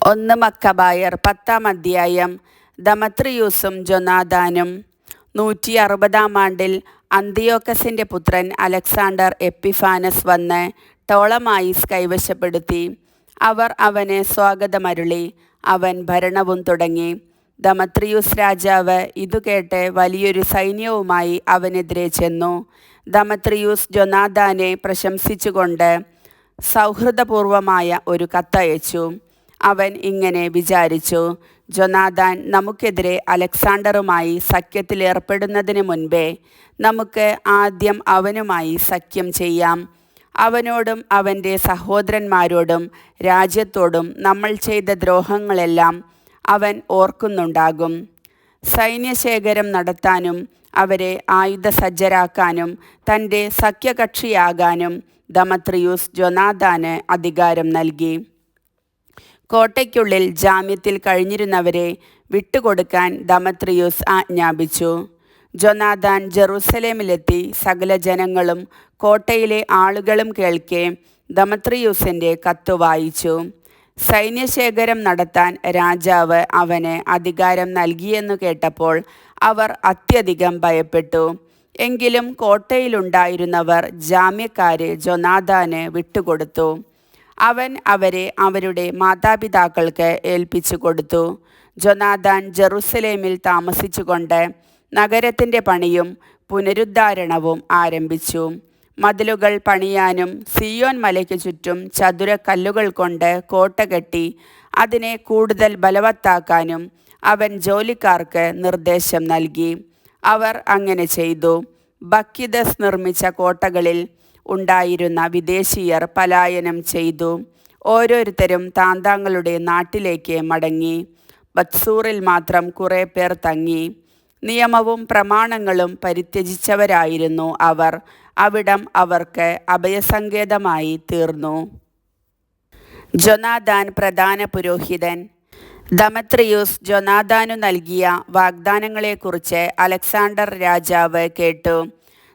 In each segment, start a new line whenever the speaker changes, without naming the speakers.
ഒന്ന് മക്കബായർ 10-ാം അധ്യായം. ദമത്രിയൂസും ജൊനാഥാനും. 160-ാം ആണ്ടിൽ അന്തിയോക്കസിൻ്റെ പുത്രൻ അലക്സാണ്ടർ എപ്പിഫാനസ് വന്ന് ടോളമായിസ് കൈവശപ്പെടുത്തി. അവർ അവന് സ്വാഗതമരുളി. അവൻ ഭരണവും തുടങ്ങി. ദമത്രിയൂസ് രാജാവ് ഇതുകേട്ട് വലിയൊരു സൈന്യവുമായി അവനെതിരെ ചെന്നു. ദമത്രിയൂസ് ജൊനാഥാനെ പ്രശംസിച്ചുകൊണ്ട് സൗഹൃദപൂർവമായ ഒരു കത്തയച്ചു. അവൻ ഇങ്ങനെ വിചാരിച്ചു: ജൊനാഥാൻ നമുക്കെതിരെ അലക്സാണ്ടറുമായി സഖ്യത്തിലേർപ്പെടുന്നതിന് മുൻപേ നമുക്ക് ആദ്യം അവനുമായി സഖ്യം ചെയ്യാം. അവനോടും അവൻ്റെ സഹോദരന്മാരോടും രാജ്യത്തോടും നമ്മൾ ചെയ്ത ദ്രോഹങ്ങളെല്ലാം അവൻ ഓർക്കുന്നുണ്ടാകും. സൈന്യശേഖരം നടത്താനും അവരെ ആയുധസജ്ജരാക്കാനും തൻ്റെ സഖ്യകക്ഷിയാകാനും ദമത്രിയൂസ് ജൊനാഥാന് അധികാരം നൽകി. കോട്ടയ്ക്കുള്ളിൽ ജാമ്യത്തിൽ കഴിഞ്ഞിരുന്നവരെ വിട്ടുകൊടുക്കാൻ ദമത്രിയൂസ് ആജ്ഞാപിച്ചു. ജൊനാഥാൻ ജെറൂസലേമിലെത്തി സകല ജനങ്ങളും കോട്ടയിലെ ആളുകളും കേൾക്കെ ദമത്രിയൂസിൻ്റെ കത്ത് വായിച്ചു. സൈന്യശേഖരം നടത്താൻ രാജാവ് അവന് അധികാരം നൽകിയെന്നു കേട്ടപ്പോൾ അവർ അത്യധികം ഭയപ്പെട്ടു. എങ്കിലും കോട്ടയിലുണ്ടായിരുന്നവർ ജാമ്യക്കാരെ ജൊനാഥാന് വിട്ടുകൊടുത്തു. അവൻ അവരെ അവരുടെ മാതാപിതാക്കൾക്ക് ഏൽപ്പിച്ചു കൊടുത്തു. ജൊനാഥാൻ ജെറൂസലേമിൽ താമസിച്ചുകൊണ്ട് നഗരത്തിൻ്റെ പണിയും പുനരുദ്ധാരണവും ആരംഭിച്ചു. മതിലുകൾ പണിയാനും സിയോൻ മലയ്ക്ക് ചുറ്റും ചതുരക്കല്ലുകൾ കൊണ്ട് കോട്ട കെട്ടി അതിനെ കൂടുതൽ ബലവത്താക്കാനും അവൻ ജോലിക്കാർക്ക് നിർദ്ദേശം നൽകി. അവർ അങ്ങനെ ചെയ്തു. ബക്കിദസ് നിർമ്മിച്ച കോട്ടകളിൽ ഉണ്ടായിരുന്ന വിദേശീയർ പലായനം ചെയ്തു. ഓരോരുത്തരും താന്താങ്ങളുടെ നാട്ടിലേക്ക് മടങ്ങി. ബത്സൂറിൽ മാത്രം കുറേ പേർ തങ്ങി. നിയമവും പ്രമാണങ്ങളും പരിത്യജിച്ചവരായിരുന്നു അവർ. അവിടം അവർക്ക് അഭയസങ്കേതമായി തീർന്നു. ജൊനാഥാൻ പ്രധാന പുരോഹിതൻ. ദമത്രിയൂസ് ജൊനാഥാനു നൽകിയ വാഗ്ദാനങ്ങളെക്കുറിച്ച് അലക്സാണ്ടർ രാജാവ് കേട്ടു.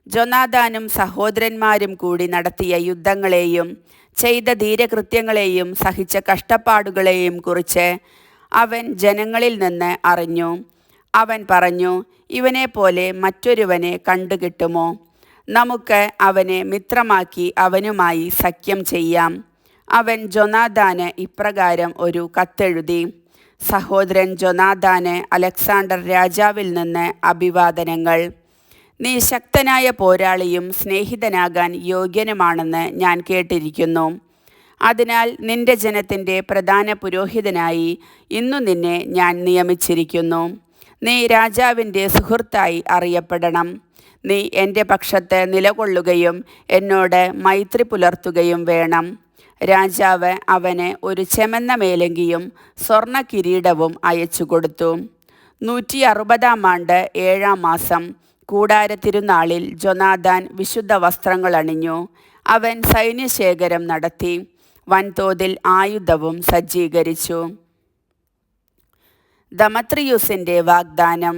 ജൊനാഥാനും സഹോദരന്മാരും കൂടി നടത്തിയ യുദ്ധങ്ങളെയും ചെയ്ത ധീരകൃത്യങ്ങളെയും സഹിച്ച കഷ്ടപ്പാടുകളെയും കുറിച്ച് അവൻ ജനങ്ങളിൽ നിന്ന് അറിഞ്ഞു. അവൻ പറഞ്ഞു: ഇവനെപ്പോലെ മറ്റൊരുവനെ കണ്ടുകിട്ടുമോ? നമുക്ക് അവനെ മിത്രമാക്കി അവനുമായി സഖ്യം ചെയ്യാം. അവൻ ജൊനാഥാന് ഇപ്രകാരം ഒരു കത്തെഴുതി: സഹോദരൻ ജൊനാഥാന് അലക്സാണ്ടർ രാജാവിൽ നിന്ന് അഭിവാദനങ്ങൾ. നീ ശക്തനായ പോരാളിയും സ്നേഹിതനാകാൻ യോഗ്യനുമാണെന്ന് ഞാൻ കേട്ടിരിക്കുന്നു. അതിനാൽ നിന്റെ ജനത്തിൻ്റെ പ്രധാന പുരോഹിതനായി ഇന്നു നിന്നെ ഞാൻ നിയമിച്ചിരിക്കുന്നു. നീ രാജാവിൻ്റെ സുഹൃത്തായി അറിയപ്പെടണം. നീ എൻ്റെ പക്ഷത്ത് നിലകൊള്ളുകയും എന്നോട് മൈത്രി പുലർത്തുകയും വേണം. രാജാവ് അവന് ഒരു ചെമന്ന മേലങ്കിയും സ്വർണ്ണ കിരീടവും അയച്ചു കൊടുത്തു. 160-ാം ആണ്ട് 7-ാം മാസം കൂടാര തിരുനാളിൽ ജൊനാഥാൻ വിശുദ്ധ വസ്ത്രങ്ങൾ അണിഞ്ഞു. അവൻ സൈന്യശേഖരം നടത്തി. വൻതോതിൽ ആയുധവും സജ്ജീകരിച്ചു. ദമത്രിയൂസിൻ്റെ വാഗ്ദാനം.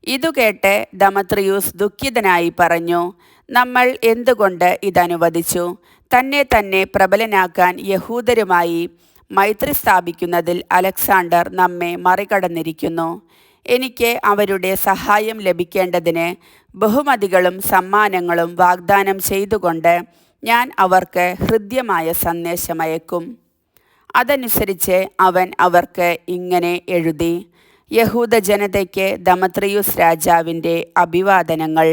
ഇതുകേട്ട് ദമത്രിയൂസ് ദുഃഖിതനായി പറഞ്ഞു: നമ്മൾ എന്തുകൊണ്ട് ഇതനുവദിച്ചു? തന്നെ പ്രബലനാക്കാൻ യഹൂദരുമായി മൈത്രി സ്ഥാപിക്കുന്നതിൽ അലക്സാണ്ടർ നമ്മെ മറികടന്നിരിക്കുന്നു. എനിക്ക് അവരുടെ സഹായം ലഭിക്കേണ്ടതിന് ബഹുമതികളും സമ്മാനങ്ങളും വാഗ്ദാനം ചെയ്തുകൊണ്ട് ഞാൻ അവർക്ക് ഹൃദ്യമായ സന്ദേശമയക്കും. അതനുസരിച്ച് അവൻ അവർക്ക് ഇങ്ങനെ എഴുതി: യഹൂദ ജനതയ്ക്ക് ദമത്രിയൂസ് രാജാവിൻ്റെ അഭിവാദനങ്ങൾ.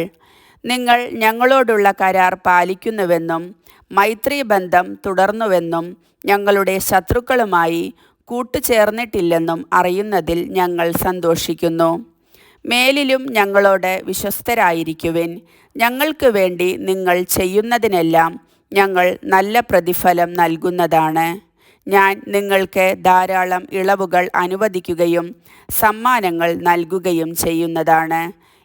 നിങ്ങൾ ഞങ്ങളോടുള്ള കരാർ പാലിക്കുന്നുവെന്നും മൈത്രീബന്ധം തുടർന്നുവെന്നും ഞങ്ങളുടെ ശത്രുക്കളുമായി കൂട്ടുചേർന്നിട്ടില്ലെന്നും അറിയുന്നതിൽ ഞങ്ങൾ സന്തോഷിക്കുന്നു. മേലിലും ഞങ്ങളോട് വിശ്വസ്തരായിരിക്കുവിൻ. ഞങ്ങൾക്ക് വേണ്ടി നിങ്ങൾ ചെയ്യുന്നതിനെല്ലാം ഞങ്ങൾ നല്ല പ്രതിഫലം നൽകുന്നതാണ്. ഞാൻ നിങ്ങൾക്ക് ധാരാളം ഇളവുകൾ അനുവദിക്കുകയും സമ്മാനങ്ങൾ നൽകുകയും ചെയ്യുന്നതാണ്.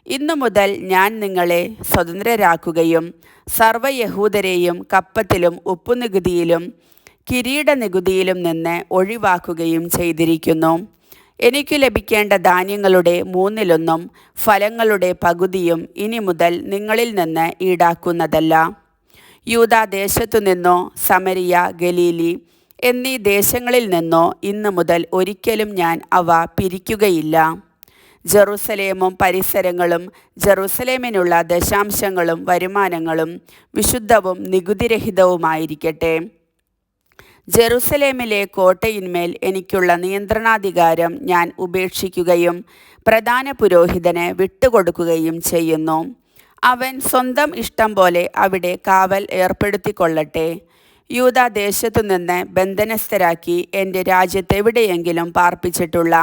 ഇന്നു മുതൽ ഞാൻ നിങ്ങളെ സ്വതന്ത്രരാക്കുകയും സർവ്വയഹൂദരെയും കപ്പത്തിലും ഉപ്പുനികുതിയിലും കിരീടനികുതിയിലും നിന്ന് ഒഴിവാക്കുകയും ചെയ്തിരിക്കുന്നു. എനിക്ക് ലഭിക്കേണ്ട ധാന്യങ്ങളുടെ 1/3 ഫലങ്ങളുടെ പകുതിയും ഇനി മുതൽ നിങ്ങളിൽ നിന്ന് ഈടാക്കുന്നതല്ല. യൂദാദേശത്തു നിന്നോ സമരിയ, ഗലീലി എന്നീ ദേശങ്ങളിൽ നിന്നോ ഇന്നു മുതൽ ഒരിക്കലും ഞാൻ അവ പിരിക്കുകയില്ല. ജെറുസലേമും പരിസരങ്ങളും ജെറുസലേമിനുള്ള ദശാംശങ്ങളും വരുമാനങ്ങളും വിശുദ്ധവും നികുതിരഹിതവുമായിരിക്കട്ടെ. ജെറുസലേമിലെ കോട്ടയിന്മേൽ എനിക്കുള്ള നിയന്ത്രണാധികാരം ഞാൻ ഉപേക്ഷിക്കുകയും പ്രധാന പുരോഹിതന് വിട്ടുകൊടുക്കുകയും ചെയ്യുന്നു. അവൻ സ്വന്തം ഇഷ്ടം പോലെ അവിടെ കാവൽ ഏർപ്പെടുത്തിക്കൊള്ളട്ടെ. യൂദാദേശത്തുനിന്ന് ബന്ധനസ്ഥരാക്കി എൻ്റെ രാജ്യത്തെവിടെയെങ്കിലും പാർപ്പിച്ചിട്ടുള്ള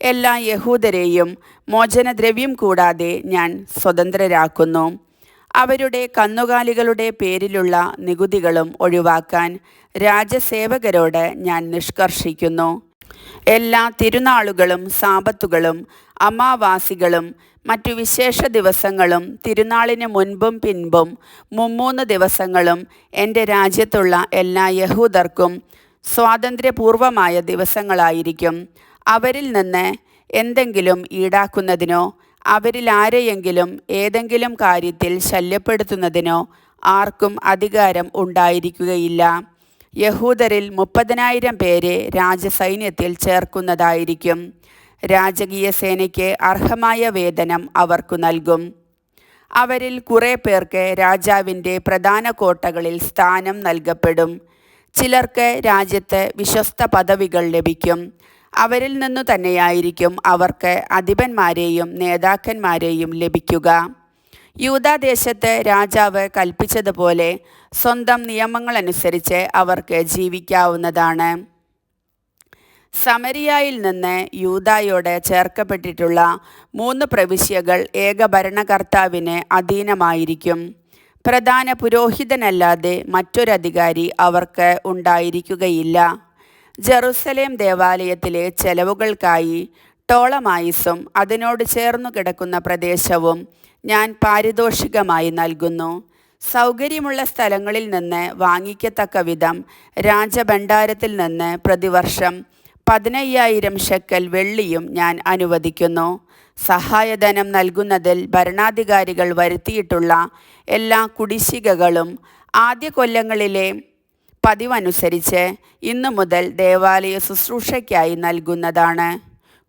എല്ലാ യഹൂദരെയും മോചനദ്രവ്യം കൂടാതെ ഞാൻ സ്വതന്ത്രരാക്കുന്നു. അവരുടെ കന്നുകാലികളുടെ പേരിലുള്ള നികുതികളും ഒഴിവാക്കാൻ രാജസേവകരോട് ഞാൻ നിഷ്കർഷിക്കുന്നു. എല്ലാ തിരുനാളുകളും സാബത്തുകളും അമാവാസികളും മറ്റു വിശേഷ ദിവസങ്ങളും തിരുനാളിന് മുൻപും പിൻപും 3 ദിവസങ്ങളും എൻ്റെ രാജ്യത്തുള്ള എല്ലാ യഹൂദർക്കും സ്വാതന്ത്ര്യപൂർവമായ ദിവസങ്ങളായിരിക്കും. അവരിൽ നിന്ന് എന്തെങ്കിലും ഈടാക്കുന്നതിനോ അവരിൽ ആരെയെങ്കിലും ഏതെങ്കിലും കാര്യത്തിൽ ശല്യപ്പെടുത്തുന്നതിനോ ആർക്കും അധികാരം ഉണ്ടായിരിക്കുകയില്ല. യഹൂദരിൽ 30,000 പേരെ രാജസൈന്യത്തിൽ ചേർക്കുന്നതായിരിക്കും. രാജകീയ സേനയ്ക്ക് അർഹമായ വേതനം അവർക്കു നൽകും. അവരിൽ കുറേ പേർക്ക് രാജാവിൻ്റെ പ്രധാന കോട്ടകളിൽ സ്ഥാനം നൽകപ്പെടും. ചിലർക്ക് രാജ്യത്ത് വിശ്വസ്ത പദവികൾ ലഭിക്കും. അവരിൽ നിന്നു തന്നെയായിരിക്കും അവർക്ക് അധിപന്മാരെയും നേതാക്കന്മാരെയും ലഭിക്കുക. യൂദാദേശത്ത് രാജാവ് കൽപ്പിച്ചതുപോലെ സ്വന്തം നിയമങ്ങളനുസരിച്ച് അവർക്ക് ജീവിക്കാവുന്നതാണ്. സമരിയായിൽ നിന്ന് യൂദായോട് ചേർക്കപ്പെട്ടിട്ടുള്ള 3 പ്രവിശ്യകൾ ഏകഭരണകർത്താവിന് അധീനമായിരിക്കും. പ്രധാന പുരോഹിതനല്ലാതെ മറ്റൊരധികാരി അവർക്ക് ഉണ്ടായിരിക്കുകയില്ല. ജെറുസലേം ദേവാലയത്തിലെ ചെലവുകൾക്കായി ടോളമായിസും അതിനോട് ചേർന്നു കിടക്കുന്ന പ്രദേശവും ഞാൻ പാരിതോഷികമായി നൽകുന്നു. സൗകര്യമുള്ള സ്ഥലങ്ങളിൽ നിന്ന് വാങ്ങിക്കത്തക്ക വിധം രാജഭണ്ഡാരത്തിൽ നിന്ന് പ്രതിവർഷം 15,000 ഷെക്കൽ വെള്ളിയും ഞാൻ അനുവദിക്കുന്നു. സഹായധനം നൽകുന്നതിൽ ഭരണാധികാരികൾ വരുത്തിയിട്ടുള്ള എല്ലാ കുടിശ്ശികകളും ആദ്യ കൊല്ലങ്ങളിലെ പതിവനുസരിച്ച് ഇന്നു മുതൽ ദേവാലയ ശുശ്രൂഷയ്ക്കായി നൽകുന്നതാണ്.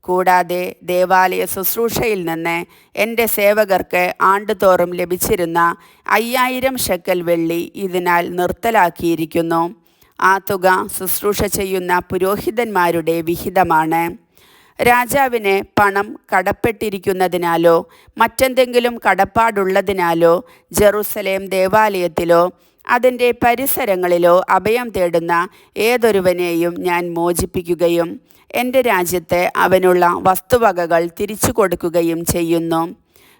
കൂടാതെ ദേവാലയ ശുശ്രൂഷയിൽ നിന്ന് എൻ്റെ സേവകർക്ക് ആണ്ടുതോറും ലഭിച്ചിരുന്ന 5,000 ഷെക്കൽ വെള്ളി ഇതിനാൽ നിർത്തലാക്കിയിരിക്കുന്നു. ആ തുക ശുശ്രൂഷ ചെയ്യുന്ന പുരോഹിതന്മാരുടെ വിഹിതമാണ്. രാജാവിന് പണം കടപ്പെട്ടിരിക്കുന്നതിനാലോ മറ്റെന്തെങ്കിലും കടപ്പാടുള്ളതിനാലോ ജെറുസലേം ദേവാലയത്തിലോ അതിൻ്റെ പരിസരങ്ങളിലോ അഭയം തേടുന്ന ഏതൊരുവനെയും ഞാൻ മോചിപ്പിക്കുകയും എൻ്റെ രാജ്യത്ത് അവനുള്ള വസ്തുവകകൾ തിരിച്ചു കൊടുക്കുകയും ചെയ്യുന്നു.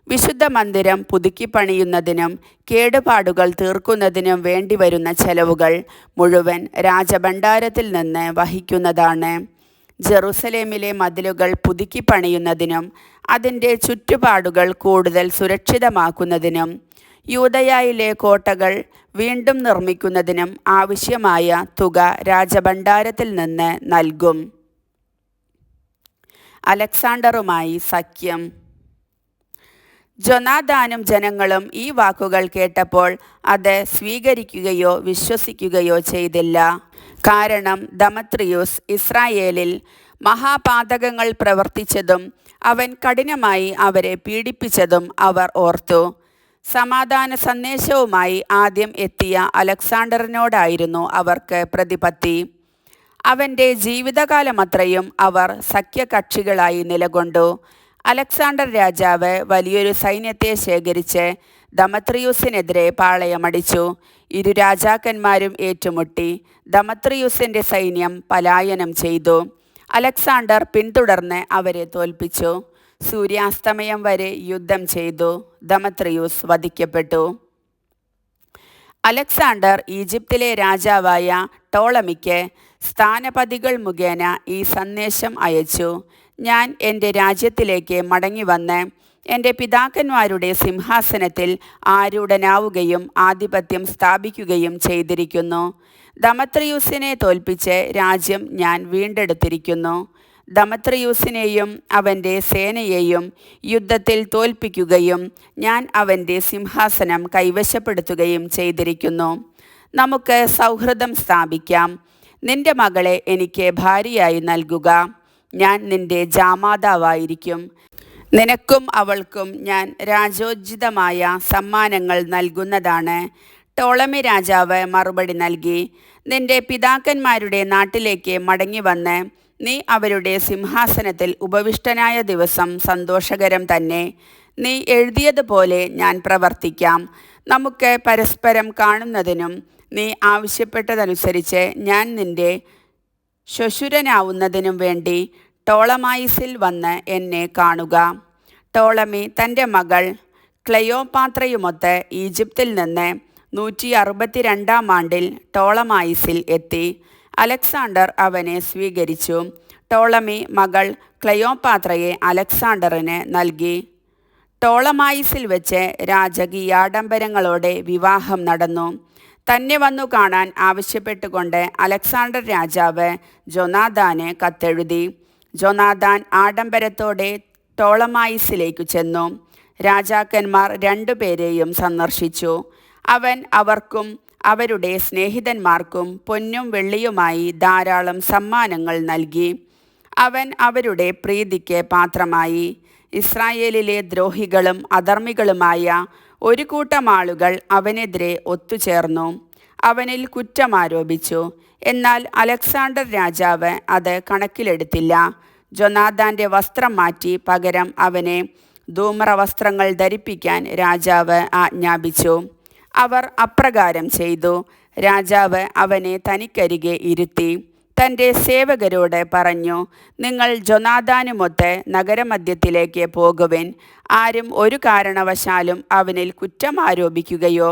വിശുദ്ധ മന്ദിരം പുതുക്കിപ്പണിയുന്നതിനും കേടുപാടുകൾ തീർക്കുന്നതിനും വേണ്ടിവരുന്ന ചെലവുകൾ മുഴുവൻ രാജഭണ്ഡാരത്തിൽ നിന്ന് വഹിക്കുന്നതാണ്. ജെറുസലേമിലെ മതിലുകൾ പുതുക്കിപ്പണിയുന്നതിനും അതിൻ്റെ ചുറ്റുപാടുകൾ കൂടുതൽ സുരക്ഷിതമാക്കുന്നതിനും യൂദയായിലെ കോട്ടകൾ വീണ്ടും നിർമ്മിക്കുന്നതിനും ആവശ്യമായ തുക രാജഭണ്ഡാരത്തിൽ നിന്ന് നൽകും. അലക്സാണ്ടറുമായി സഖ്യം. ജൊനാഥാനും ജനങ്ങളും ഈ വാക്കുകൾ കേട്ടപ്പോൾ അത് സ്വീകരിക്കുകയോ വിശ്വസിക്കുകയോ ചെയ്തില്ല. കാരണം ദമത്രിയൂസ് ഇസ്രായേലിൽ മഹാപാതകങ്ങൾ പ്രവർത്തിച്ചതും അവൻ കഠിനമായി അവരെ പീഡിപ്പിച്ചതും അവർ ഓർത്തു. സമാധാന സന്ദേശവുമായി ആദ്യം എത്തിയ അലക്സാണ്ടറിനോടായിരുന്നു അവർക്ക് പ്രതിപത്തി. അവൻ്റെ ജീവിതകാലമത്രയും അവർ സഖ്യകക്ഷികളായി നിലകൊണ്ടു. അലക്സാണ്ടർ രാജാവ് വലിയൊരു സൈന്യത്തെ ശേഖരിച്ച് ദമത്രിയൂസിനെതിരെ പാളയമടിച്ചു. ഇരു രാജാക്കന്മാരും ഏറ്റുമുട്ടി. ദമത്രിയൂസിൻ്റെ സൈന്യം പലായനം ചെയ്തു. അലക്സാണ്ടർ പിന്തുടർന്ന് അവരെ തോൽപ്പിച്ചു. സൂര്യാസ്തമയം വരെ യുദ്ധം ചെയ്തു. ദമത്രിയൂസ് വധിക്കപ്പെട്ടു. അലക്സാണ്ടർ ഈജിപ്തിലെ രാജാവായ ടോളമിക്ക് സ്ഥാനപതികൾ മുഖേന ഈ സന്ദേശം അയച്ചു: ഞാൻ എൻ്റെ രാജ്യത്തിലേക്ക് മടങ്ങിവന്ന് എൻ്റെ പിതാക്കന്മാരുടെ സിംഹാസനത്തിൽ ആരൂഢനാവുകയും ആധിപത്യം സ്ഥാപിക്കുകയും ചെയ്തിരിക്കുന്നു. ദമത്രിയൂസിനെ തോൽപ്പിച്ച് രാജ്യം ഞാൻ വീണ്ടെടുത്തിരിക്കുന്നു. ദമത്രിയൂസിനെയും അവൻ്റെ സേനയെയും യുദ്ധത്തിൽ തോൽപ്പിക്കുകയും ഞാൻ അവൻ്റെ സിംഹാസനം കൈവശപ്പെടുത്തുകയും ചെയ്തിരിക്കുന്നു. നമുക്ക് സൗഹൃദം സ്ഥാപിക്കാം. നിന്റെ മകളെ എനിക്ക് ഭാര്യയായി നൽകുക. ഞാൻ നിന്റെ ജാമാതാവായിരിക്കും. നിനക്കും അവൾക്കും ഞാൻ രാജോചിതമായ സമ്മാനങ്ങൾ നൽകുന്നതാണ്. ടോളമി രാജാവ് മറുപടി നൽകി, നിന്റെ പിതാക്കന്മാരുടെ നാട്ടിലേക്ക് മടങ്ങിവന്ന് നീ അവരുടെ സിംഹാസനത്തിൽ ഉപവിഷ്ടനായ ദിവസം സന്തോഷകരം തന്നെ. നീ എഴുതിയതുപോലെ ഞാൻ പ്രവർത്തിക്കാം. നമുക്ക് പരസ്പരം കാണുന്നതിനും നീ ആവശ്യപ്പെട്ടതനുസരിച്ച് ഞാൻ നിന്റെ ശ്വശുരനാവുന്നതിനും വേണ്ടി ടോളമായിസിൽ വന്ന് എന്നെ കാണുക. ടോളമി തൻ്റെ മകൾ ക്ലെയോപാത്രയുമൊത്ത് ഈജിപ്തിൽ നിന്ന് 162 ആണ്ടിൽ ടോളമായിസിൽ എത്തി. അലക്സാണ്ടർ അവനെ സ്വീകരിച്ചു. ടോളമി മകൾ ക്ലെയോപാത്രയെ അലക്സാണ്ടറിന് നൽകി. ടോളമായിസിൽ വെച്ച് രാജകീയാഡംബരങ്ങളോടെ വിവാഹം നടന്നു. തന്നെ വന്നു കാണാൻ ആവശ്യപ്പെട്ടുകൊണ്ട് അലക്സാണ്ടർ രാജാവ് ജൊനാദാന് കത്തെഴുതി. ജൊനാദാൻ ആഡംബരത്തോടെ ടോളമായിസിലേക്കു ചെന്നു. രാജാക്കന്മാർ 2 പേരെയും സന്ദർശിച്ചു. അവൻ അവർക്കും അവരുടെ സ്നേഹിതന്മാർക്കും പൊന്നും വെള്ളിയുമായി ധാരാളം സമ്മാനങ്ങൾ നൽകി. അവൻ അവരുടെ പ്രീതിക്ക് പാത്രമായി. ഇസ്രായേലിലെ ദ്രോഹികളും അധർമ്മികളുമായ ഒരു കൂട്ടം ആളുകൾ അവനെതിരെ ഒത്തുചേർന്നു അവനിൽ കുറ്റമാരോപിച്ചു. എന്നാൽ അലക്സാണ്ടർ രാജാവ് അത് കണക്കിലെടുത്തില്ല. ജൊനാദാൻ്റെ വസ്ത്രം മാറ്റി പകരം അവനെ ധൂമ്രവസ്ത്രങ്ങൾ ധരിപ്പിക്കാൻ രാജാവ് ആജ്ഞാപിച്ചു. അവർ അപ്രകാരം ചെയ്തു. രാജാവ് അവനെ തനിക്കരികെ ഇരുത്തി തൻ്റെ സേവകരോട് പറഞ്ഞു, നിങ്ങൾ ജൊനാദാനുമൊത്ത് നഗരമധ്യത്തിലേക്ക് പോകുവിൻ. ആരും ഒരു കാരണവശാലും അവനിൽ കുറ്റം ആരോപിക്കുകയോ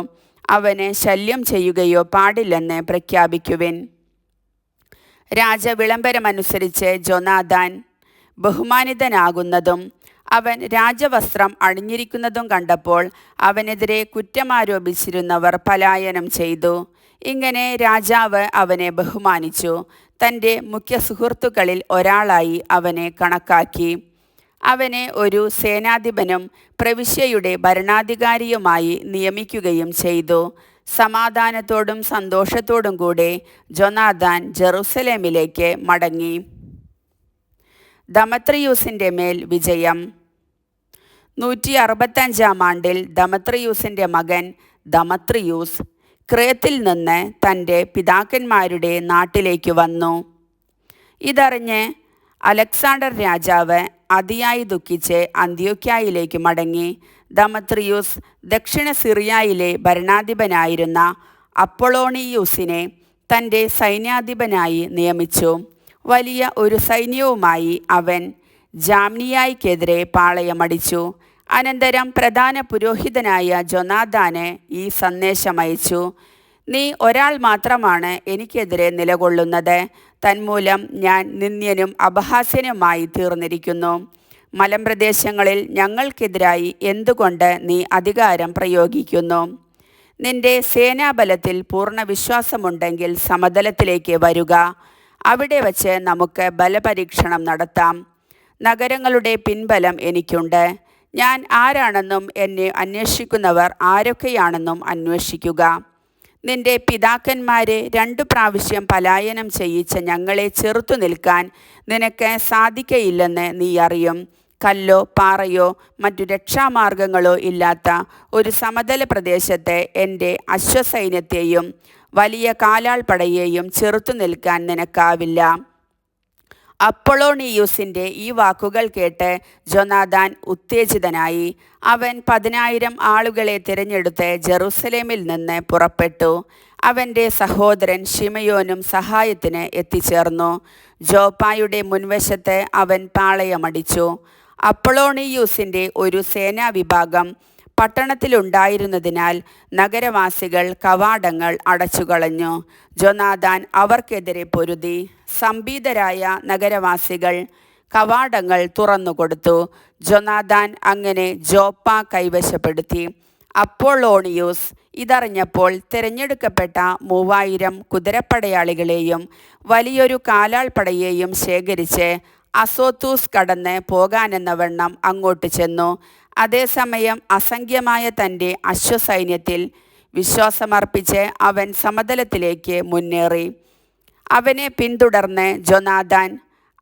അവന് ശല്യം ചെയ്യുകയോ പാടില്ലെന്ന് പ്രഖ്യാപിക്കുവിൻ. രാജവിളംബരമനുസരിച്ച് ജൊനാദാൻ ബഹുമാനിതനാകുന്നതും അവൻ രാജവസ്ത്രം അണിഞ്ഞിരിക്കുന്നതും കണ്ടപ്പോൾ അവനെതിരെ കുറ്റമാരോപിച്ചിരുന്നവർ പലായനം ചെയ്തു. ഇങ്ങനെ രാജാവ് അവനെ ബഹുമാനിച്ചു. തൻ്റെ മുഖ്യ സുഹൃത്തുക്കളിൽ ഒരാളായി അവനെ കണക്കാക്കി. അവനെ ഒരു സേനാധിപനും പ്രവിശ്യയുടെ ഭരണാധികാരിയുമായി നിയമിക്കുകയും ചെയ്തു. സമാധാനത്തോടും സന്തോഷത്തോടും കൂടെ ജൊനാദാൻ ജെറുസലേമിലേക്ക് മടങ്ങി. ദമത്രിയൂസിൻ്റെ മേൽ വിജയം. 165 ആണ്ടിൽ ദമത്രിയൂസിൻ്റെ മകൻ ദമത്രിയൂസ് ക്രേത്തിൽ നിന്ന് തൻ്റെ പിതാക്കന്മാരുടെ നാട്ടിലേക്ക് വന്നു. ഇതറിഞ്ഞ് അലക്സാണ്ടർ രാജാവ് അതിയായി ദുഃഖിച്ച് അന്ത്യോക്യായിലേക്ക് മടങ്ങി. ദമത്രിയൂസ് ദക്ഷിണ സിറിയയിലെ ഭരണാധിപനായിരുന്ന അപ്പൊളോണിയൂസിനെ തൻ്റെ സൈന്യാധിപനായി നിയമിച്ചു. വലിയ ഒരു സൈന്യവുമായി അവൻ ജാംനിയായ്ക്കെതിരെ പാളയമടിച്ചു. അനന്തരം പ്രധാന പുരോഹിതനായ ജൊനാദാന് ഈ സന്ദേശമയച്ചു: നീ ഒരാൾ മാത്രമാണ് എനിക്കെതിരെ നിലകൊള്ളുന്നത്. തന്മൂലം ഞാൻ നിന്ദ്യനും അപഹാസ്യനുമായി തീർന്നിരിക്കുന്നു. മലമ്പ്രദേശങ്ങളിൽ ഞങ്ങൾക്കെതിരായി എന്തുകൊണ്ട് നീ അധികാരം പ്രയോഗിക്കുന്നു? നിന്റെ സേനാബലത്തിൽ പൂർണ്ണ വിശ്വാസമുണ്ടെങ്കിൽ സമതലത്തിലേക്ക് വരുക. അവിടെ വച്ച് നമുക്ക് ബലപരീക്ഷണം നടത്താം. നഗരങ്ങളുടെ പിൻബലം എനിക്കുണ്ട്. ഞാൻ ആരാണെന്നും എന്നെ അന്വേഷിക്കുന്നവർ ആരൊക്കെയാണെന്നും അന്വേഷിക്കുക. നിന്റെ പിതാക്കന്മാരെ 2 പ്രാവശ്യം പലായനം ചെയ്യിച്ച ഞങ്ങളെ ചെറുത്തു നിൽക്കാൻ നിനക്ക് സാധിക്കയില്ലെന്ന് നീ അറിയും. കല്ലോ പാറയോ മറ്റു രക്ഷാമാർഗങ്ങളോ ഇല്ലാത്ത ഒരു സമതല പ്രദേശത്തെ എൻ്റെ അശ്വസൈന്യത്തെയും വലിയ കാലാൾപ്പടയെയും ചെറുത്തു നിൽക്കാൻ നിനക്കാവില്ല. അപ്പൊളോണിയൂസിൻ്റെ ഈ വാക്കുകൾ കേട്ട് ജൊനാദാൻ ഉത്തേജിതനായി. അവൻ 10,000 ആളുകളെ തിരഞ്ഞെടുത്ത് ജെറുസലേമിൽ നിന്ന് പുറപ്പെട്ടു. അവൻ്റെ സഹോദരൻ ശിമയോനും സഹായത്തിന് എത്തിച്ചേർന്നു. ജോപ്പായുടെ മുൻവശത്ത് അവൻ പാളയമടിച്ചു. അപ്പൊളോണിയൂസിൻ്റെ ഒരു സേനാവിഭാഗം പട്ടണത്തിലുണ്ടായിരുന്നതിനാൽ നഗരവാസികൾ കവാടങ്ങൾ അടച്ചുകളഞ്ഞു. ജൊനാദാൻ അവർക്കെതിരെ പൊരുതി. സംഭീതരായ നഗരവാസികൾ കവാടങ്ങൾ തുറന്നുകൊടുത്തു. ജൊനാദാൻ അങ്ങനെ ജോപ്പ കൈവശപ്പെടുത്തി. അപ്പൊളോണിയൂസ് ഇതറിഞ്ഞപ്പോൾ തിരഞ്ഞെടുക്കപ്പെട്ട 3000 കുതിരപ്പടയാളികളെയും വലിയൊരു കാലാൾപ്പടയെയും ശേഖരിച്ച് അസോത്തൂസ് കടന്ന് പോകാനെന്നവണ്ണം അങ്ങോട്ട് ചെന്നു. അതേസമയം അസംഖ്യമായ തൻ്റെ അശ്വസൈന്യത്തിൽ വിശ്വാസമർപ്പിച്ച് അവൻ സമതലത്തിലേക്ക് മുന്നേറി. അവനെ പിന്തുടർന്ന് ജൊനാഥാൻ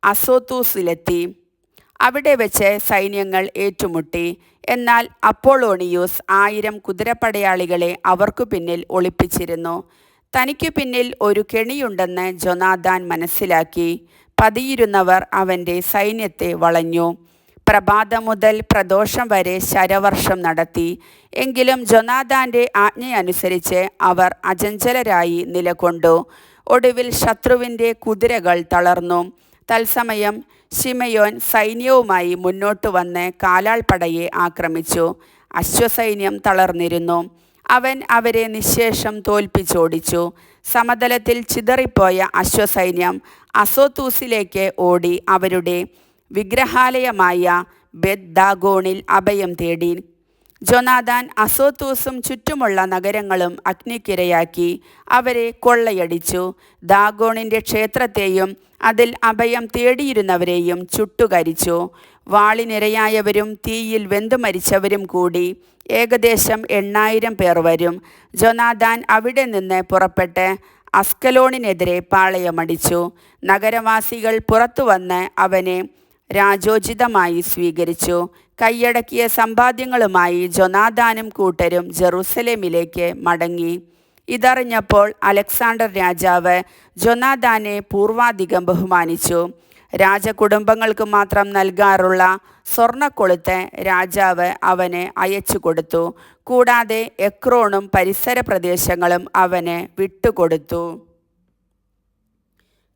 അസോത്തൂസിലെത്തി. അവിടെ വെച്ച് സൈന്യങ്ങൾ ഏറ്റുമുട്ടി. എന്നാൽ അപ്പോളോണിയൂസ് 1000 കുതിരപ്പടയാളികളെ അവർക്കു പിന്നിൽ ഒളിപ്പിച്ചിരുന്നു. തനിക്കു പിന്നിൽ ഒരു കെണിയുണ്ടെന്ന് ജൊനാഥാൻ മനസ്സിലാക്കി. പതിയിരുന്നവർ അവൻ്റെ സൈന്യത്തെ വളഞ്ഞു. പ്രഭാതം മുതൽ പ്രദോഷം വരെ ശരവർഷം നടത്തി. എങ്കിലും ജൊനാഥാൻ്റെ ആജ്ഞയനുസരിച്ച് അവർ അചഞ്ചലരായി നിലകൊണ്ടു. ഒടുവിൽ ശത്രുവിൻ്റെ കുതിരകൾ തളർന്നു. തത്സമയം ശിമയോൻ സൈന്യവുമായി മുന്നോട്ട് വന്ന് കാലാൾപ്പടയെ ആക്രമിച്ചു. അശ്വസൈന്യം തളർന്നിരുന്നു. അവൻ അവരെ നിശ്ശേഷം തോൽപ്പിച്ചോടിച്ചു. സമതലത്തിൽ ചിതറിപ്പോയ അശ്വസൈന്യം അസോത്തൂസിലേക്ക് ഓടി അവരുടെ വിഗ്രഹാലയമായ ബെത്ത്-ദാഗോണിൽ അഭയം തേടി. ജൊനാഥാൻ അസോത്തൂസും ചുറ്റുമുള്ള നഗരങ്ങളും അഗ്നിക്കിരയാക്കി അവരെ കൊള്ളയടിച്ചു. ദാഗോണിൻ്റെ ക്ഷേത്രത്തെയും അതിൽ അഭയം തേടിയിരുന്നവരെയും ചുട്ടുകരിച്ചു. വാളിനിരയായവരും തീയിൽ വെന്തു മരിച്ചവരും കൂടി ഏകദേശം 8000 പേർ വരും. ജൊനാഥാൻ അവിടെ നിന്ന് പുറപ്പെട്ട് അസ്കലോണിനെതിരെ പാളയമടിച്ചു. നഗരവാസികൾ പുറത്തു വന്ന് അവനെ രാജോചിതമായി സ്വീകരിച്ചു. കൈയടക്കിയ സമ്പാദ്യങ്ങളുമായി ജൊനാഥാനും കൂട്ടരും ജെറുസലേമിലേക്ക് മടങ്ങി. ഇതറിഞ്ഞപ്പോൾ അലക്സാണ്ടർ രാജാവ് ജൊനാഥാനെ പൂർവാധികം ബഹുമാനിച്ചു. രാജകുടുംബങ്ങൾക്ക് മാത്രം നൽകാറുള്ള സ്വർണ്ണക്കൊളുത്ത് രാജാവ് അവന് അയച്ചു കൊടുത്തു. കൂടാതെ എക്രോണും പരിസര പ്രദേശങ്ങളും അവന് വിട്ടുകൊടുത്തു.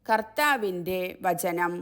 കർത്താവിൻ്റെ വചനം.